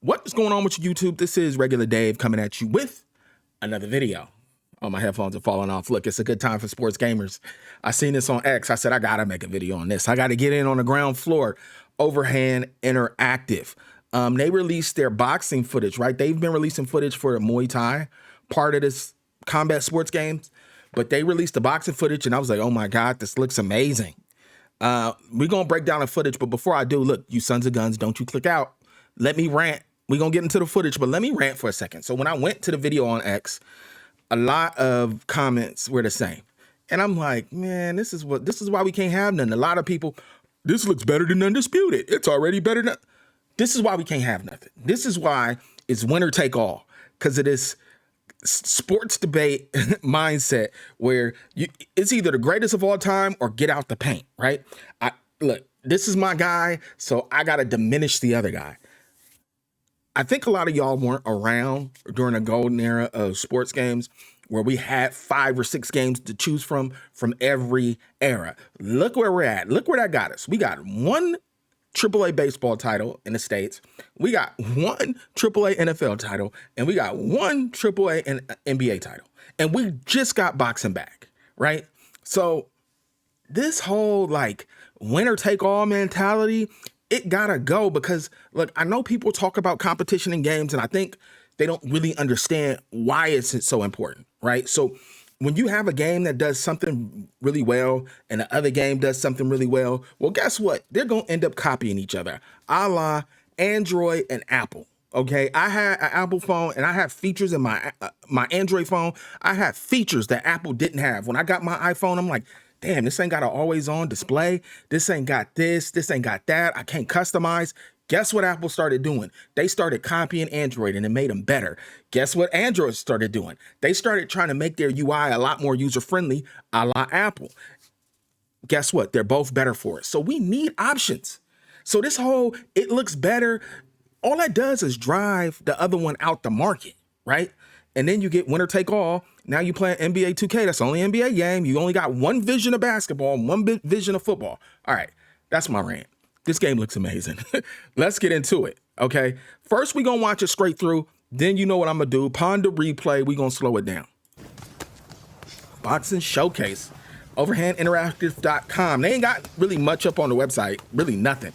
What is going on with you, YouTube? This is Regular Dave coming at you with another video. Oh, my headphones are falling off. Look, it's a good time for sports gamers. I seen this on X. I said, I got to make a video on this. I got to get in on the ground floor. Overhand Interactive. They released their boxing footage, right? They've been releasing footage for the Muay Thai part of this combat sports games, but they released the boxing footage, and I was like, oh my God, this looks amazing. We're going to break down the footage, but before I do, look, you sons of guns, don't you click out. Let me rant. We're going to get into the footage, but let me rant for a second. So when I went to the video on X, a lot of comments were the same. And I'm like, man, this is why we can't have none. A lot of people, this looks better than Undisputed. It's already better than. This is why we can't have nothing. This is why it's winner take all, because of this sports debate mindset where it's either the greatest of all time or get out the paint, right? Look, this is my guy, so I got to diminish the other guy. I think a lot of y'all weren't around during the golden era of sports games where we had 5 or 6 games to choose from every era. Look where we're at. Look where that got us. We got one AAA baseball title in the States. We got one AAA NFL title, and we got one AAA NBA title. And we just got boxing back, right? So this whole like winner take all mentality, it gotta go, because look, I know people talk about competition in games, and I think they don't really understand why it's so important, right? So when you have a game that does something really well and the other game does something really well, guess what? They're gonna end up copying each other, a la Android and Apple. Okay, I had an Apple phone and I have features in my Android phone. I have features that Apple didn't have. When I got my iPhone, I'm like, damn, this ain't got an always on display. This ain't got this ain't got that. I can't customize. Guess what Apple started doing? They started copying Android and it made them better. Guess what Android started doing? They started trying to make their UI a lot more user-friendly, a la Apple. Guess what? They're both better for us. So we need options. So this whole, it looks better, all that does is drive the other one out the market, right? And then you get winner take all. Now you playing NBA 2K. That's the only NBA game. You only got one vision of basketball, one vision of football. All right, that's my rant. This game looks amazing. Let's get into it, okay? First, we're going to watch it straight through. Then you know what I'm going to do. Ponder replay. We're going to slow it down. Boxing Showcase. Overhandinteractive.com. They ain't got really much up on the website. Really nothing.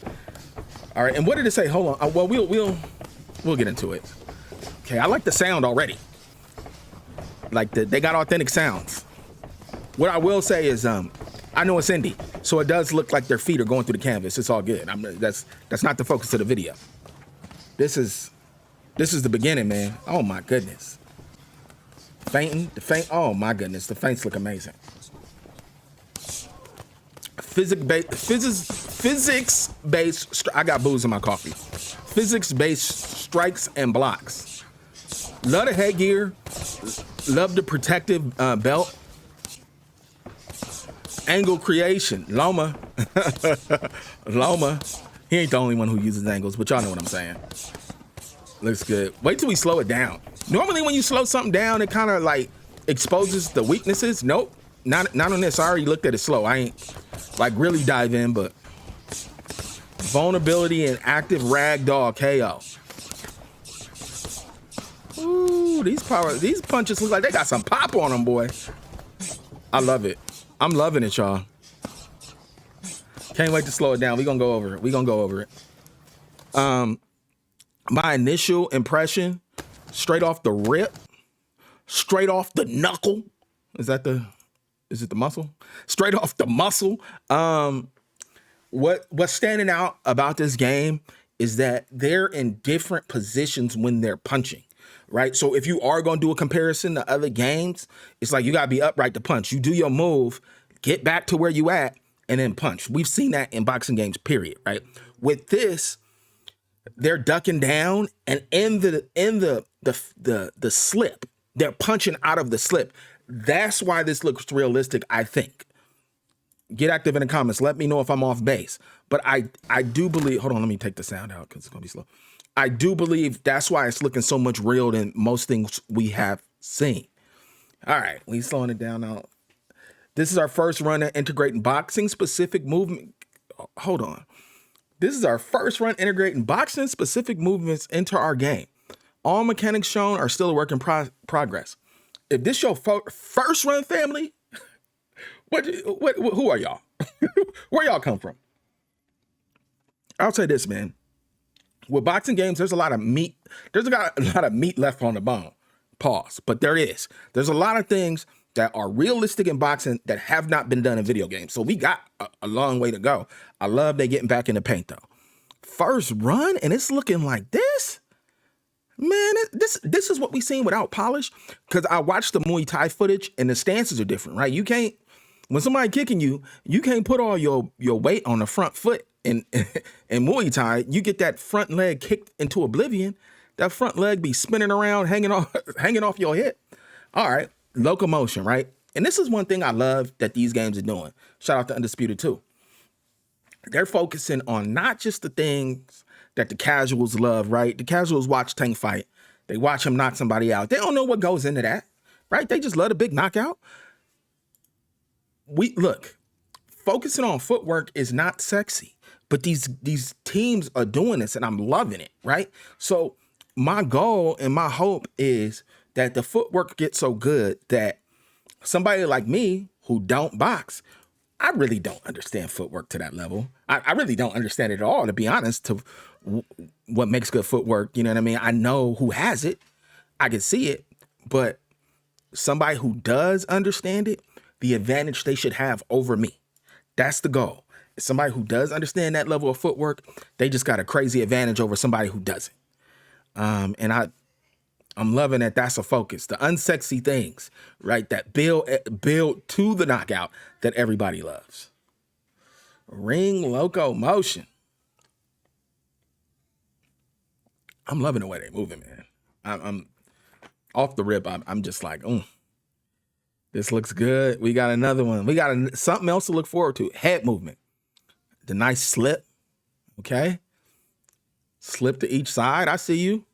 All right, and what did it say? Hold on. Well, we'll get into it. Okay, I like the sound already. Like they got authentic sounds. What I will say is, I know it's indie, so it does look like their feet are going through the canvas. It's all good. That's not the focus of the video. This is the beginning, man. Oh my goodness. Feinting, the feint. Oh my goodness, the feints look amazing. Physics-based. I got booze in my coffee. Physics-based strikes and blocks. Love the headgear. Love the protective belt. Angle creation. Loma. Loma. He ain't the only one who uses angles, but y'all know what I'm saying. Looks good. Wait till we slow it down. Normally when you slow something down, it kind of like exposes the weaknesses. Nope. Not on this. I already looked at it slow. I ain't like really dive in, but vulnerability and active ragdoll KO. Ooh, these punches look like they got some pop on them, boy. I love it. I'm loving it, y'all. Can't wait to slow it down. We're gonna go over it. My initial impression, straight off the rip, straight off the knuckle. Is it the muscle? Straight off the muscle. What's standing out about this game is that they're in different positions when they're punching, right? So if you are going to do a comparison to other games, it's like you got to be upright to punch. You do your move, get back to where you at, and then punch. We've seen that in boxing games, period, right? With this, they're ducking down, and in the slip, they're punching out of the slip. That's why this looks realistic, I think. Get active in the comments. Let me know if I'm off base. But I do believe, hold on, let me take the sound out because it's going to be slow. I do believe that's why it's looking so much real than most things we have seen. All right, we slowing it down now. This is our first run at integrating boxing-specific movement. Hold on. This is our first run integrating boxing specific movements into our game. All mechanics shown are still a work in progress. If this your first run, family, who are y'all? Where y'all come from? I'll say this, man. With boxing games, there's a lot of meat. There's a lot of meat left on the bone. Pause. But there is. There's a lot of things that are realistic in boxing that have not been done in video games. So we got a long way to go. I love they getting back in the paint, though. First run, and it's looking like this? Man, this is what we seen without polish. Because I watched the Muay Thai footage, and the stances are different, right? You can't, when somebody kicking you, you can't put all your weight on the front foot. In Muay Thai, you get that front leg kicked into oblivion. That front leg be spinning around, hanging off your hip. All right, locomotion, right? And this is one thing I love that these games are doing. Shout out to Undisputed too. They're focusing on not just the things that the casuals love, right? The casuals watch Tank fight. They watch him knock somebody out. They don't know what goes into that, right? They just love a big knockout. Focusing on footwork is not sexy, but these teams are doing this and I'm loving it, right? So my goal and my hope is that the footwork gets so good that somebody like me who don't box, I really don't understand footwork to that level. I really don't understand it at all, to be honest, to what makes good footwork. You know what I mean? I know who has it. I can see it. But somebody who does understand it, the advantage they should have over me. That's the goal. Somebody who does understand that level of footwork, they just got a crazy advantage over somebody who doesn't. And I'm loving that that's a focus. The unsexy things, right? That build to the knockout that everybody loves. Ring locomotion. I'm loving the way they're moving, man. I'm off the rip. I'm just like, this looks good. We got another one. We got something else to look forward to. Head movement. The nice slip. Okay. Slip to each side. I see you.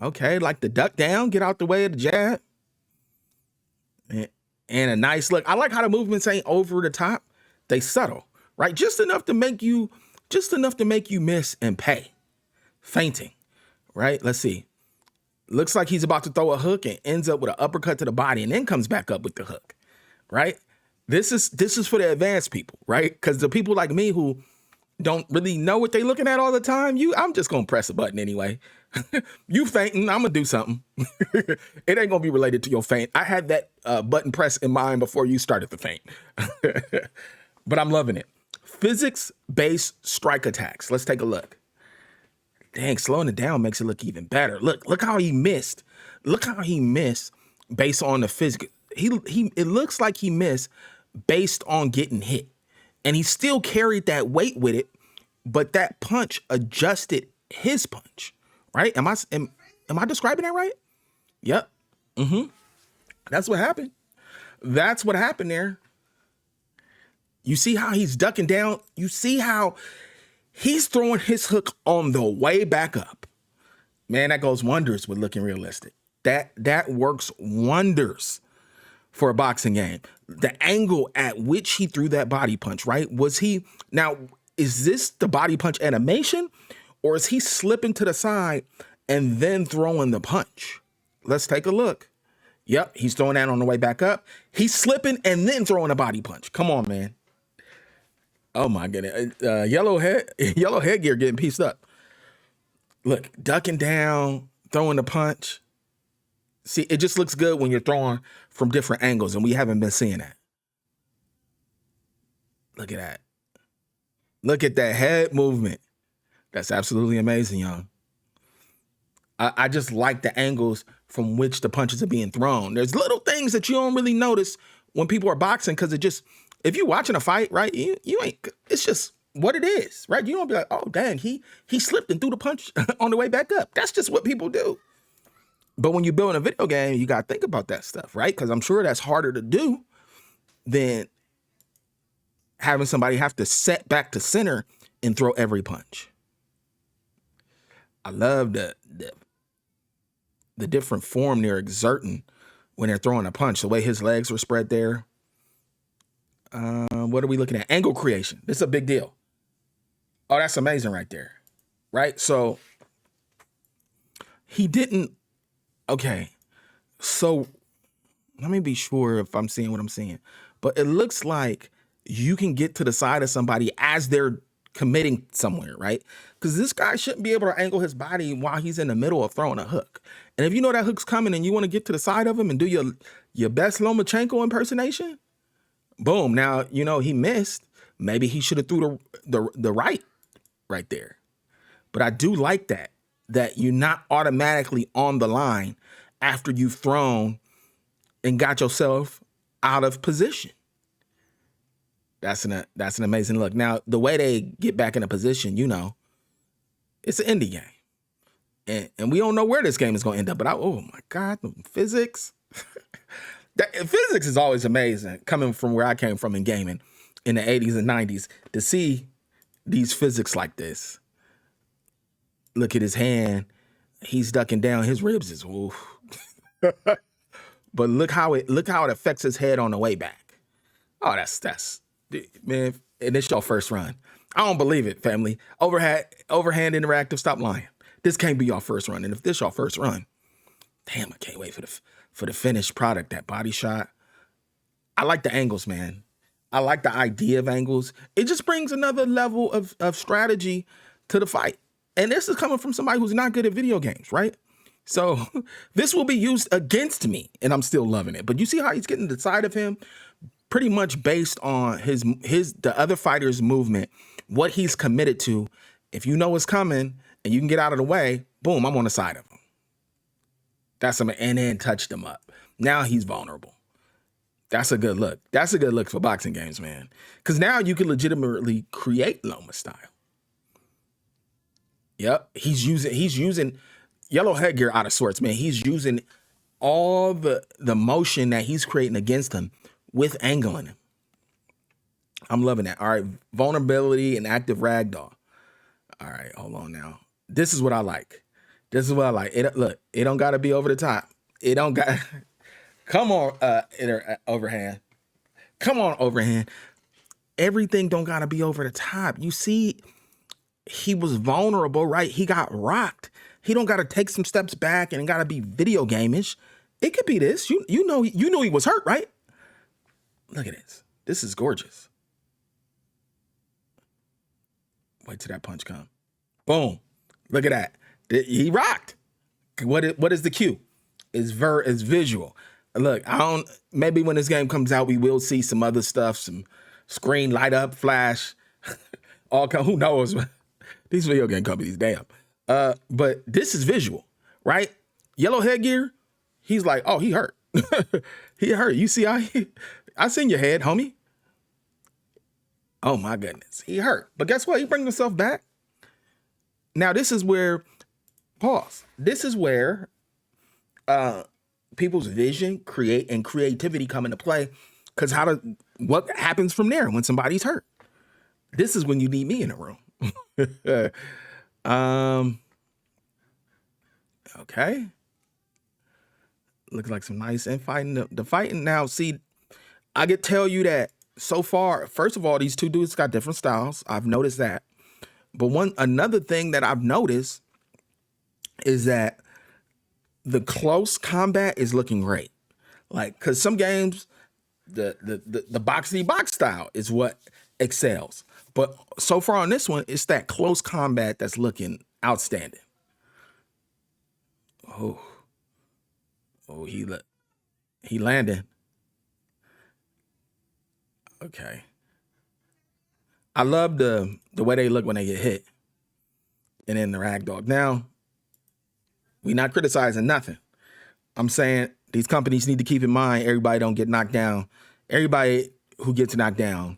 Okay, like the duck down, get out the way of the jab. And a nice look. I like how the movements ain't over the top. They subtle, right? Just enough to make you miss and pay. Feinting, right? Let's see. Looks like he's about to throw a hook and ends up with an uppercut to the body and then comes back up with the hook, right? This is for the advanced people, right? Because the people like me who don't really know what they're looking at all the time, I'm just going to press a button anyway. You fainting, I'm going to do something. It ain't going to be related to your feint. I had that button press in mind before you started the feint. But I'm loving it. Physics-based strike attacks. Let's take a look. Dang, slowing it down makes it look even better. Look how he missed. Look how he missed based on the physics. It looks like he missed based on getting hit. And he still carried that weight with it, but that punch adjusted his punch, right? Am I describing that right? Yep. That's what happened. That's what happened there. You see how he's ducking down? You see how he's throwing his hook on the way back up. Man, that goes wonders with looking realistic. That works wonders for a boxing game. The angle at which he threw that body punch, right? Is this the body punch animation or is he slipping to the side and then throwing the punch? Let's take a look. Yep, he's throwing that on the way back up. He's slipping and then throwing a body punch. Come on, man. Oh my goodness. Yellow headgear getting pieced up. Look, ducking down, throwing the punch. See, it just looks good when you're throwing from different angles, and we haven't been seeing that. Look at that. Look at that head movement. That's absolutely amazing, y'all. I just like the angles from which the punches are being thrown. There's little things that you don't really notice when people are boxing because if you're watching a fight, right, you ain't, it's just what it is, right? You don't be like, oh, dang, he slipped and threw the punch on the way back up. That's just what people do. But when you're building a video game, you got to think about that stuff, right? Because I'm sure that's harder to do than having somebody have to set back to center and throw every punch. I love the different form they're exerting when they're throwing a punch. The way his legs were spread there. What are we looking at? Angle creation. This is a big deal. Oh, that's amazing right there. Right? So he didn't. Okay. So let me be sure if I'm seeing what I'm seeing. But it looks like you can get to the side of somebody as they're committing somewhere, right? Because this guy shouldn't be able to angle his body while he's in the middle of throwing a hook. And if you know that hook's coming and you want to get to the side of him and do your best Lomachenko impersonation, boom. Now, you know, he missed. Maybe he should have threw the right there. But I do like that you're not automatically on the line after you've thrown and got yourself out of position. That's an amazing look. Now, the way they get back in a position, you know, it's an indie game. And we don't know where this game is going to end up. But oh my God, physics. Physics is always amazing coming from where I came from in gaming in the 80s and 90s to see these physics like this. Look at his hand. He's ducking down. His ribs is oof. But look how it affects his head on the way back. Oh, that's man, and it's your first run. I don't believe it, family. Overhand Interactive, stop lying. This can't be your first run. And if this your first run, damn, I can't wait for the finished product, that body shot. I like the angles, man. I like the idea of angles. It just brings another level of strategy to the fight. And this is coming from somebody who's not good at video games, right? So this will be used against me, and I'm still loving it. But you see how he's getting the side of him pretty much based on the other fighter's movement, what he's committed to. If you know what's coming and you can get out of the way, boom, I'm on the side of him. And then touched him up. Now he's vulnerable. That's a good look. That's a good look for boxing games, man. Because now you can legitimately create Loma style. Yep, he's using yellow headgear out of sorts, man. He's using all the motion that he's creating against him with angling him. I'm loving that. All right, vulnerability and active ragdoll. All right, hold on now. This is what I like. This is what I like. Look, it don't got to be over the top. It don't got. Come on, overhand. Come on, overhand. Everything don't got to be over the top. You see, he was vulnerable, right? He got rocked. He don't got to take some steps back and got to be video game-ish. It could be this. You know he was hurt, right? Look at this. This is gorgeous. Wait till that punch come. Boom. Look at that. He rocked. What is the cue? It's visual. Look, maybe when this game comes out, we will see some other stuff, some screen light up, flash, who knows? These video game companies, damn. But this is visual, right? Yellow headgear, he's like, oh, he hurt. He hurt. You see I seen your head, homie. Oh my goodness, he hurt. But guess what? He brings himself back. Now this is where, pause. This is where people's vision, creativity come into play. Because what happens from there when somebody's hurt? This is when you need me in the room. Okay. Looks like some nice infighting. The fighting now, see, I could tell you that so far, first of all, these two dudes got different styles. I've noticed that. But another thing that I've noticed is that the close combat is looking great. Like, because some games, the boxy box style is what excels. But so far on this one, it's that close combat that's looking outstanding. Oh, he landed. Okay. I love the way they look when they get hit. And then the ragdoll. Now, we're not criticizing nothing. I'm saying these companies need to keep in mind everybody don't get knocked down. Everybody who gets knocked down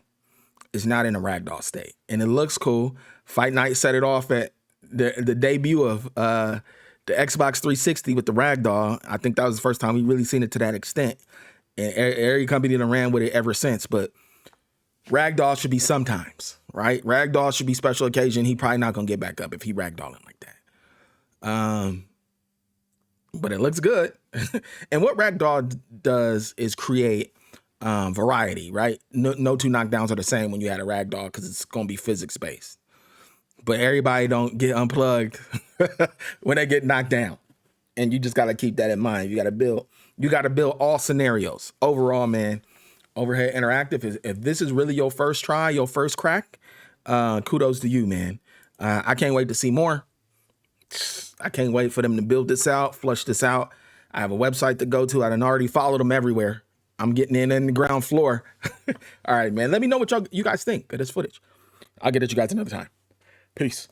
is not in a ragdoll state. And it looks cool. Fight Night set it off at the debut of the Xbox 360 with the ragdoll. I think that was the first time we really seen it to that extent. And every company that ran with it ever since. But ragdoll should be sometimes, right? Ragdoll should be special occasion. He probably not going to get back up if he ragdolling like that. But it looks good. And what ragdoll does is create variety, right? No two knockdowns are the same when you had a ragdoll because it's going to be physics-based. but everybody don't get unplugged when they get knocked down. And you just got to keep that in mind. You got to build all scenarios. Overall, man, Overhead Interactive is, if this is really your first try, your first crack, kudos to you, man. I can't wait to see more. I can't wait for them to build this out, flush this out. I have a website to go to. I done already followed them everywhere. I'm getting in the ground floor. All right, man. Let me know what you guys think of this footage. I'll get at you guys another time. Peace.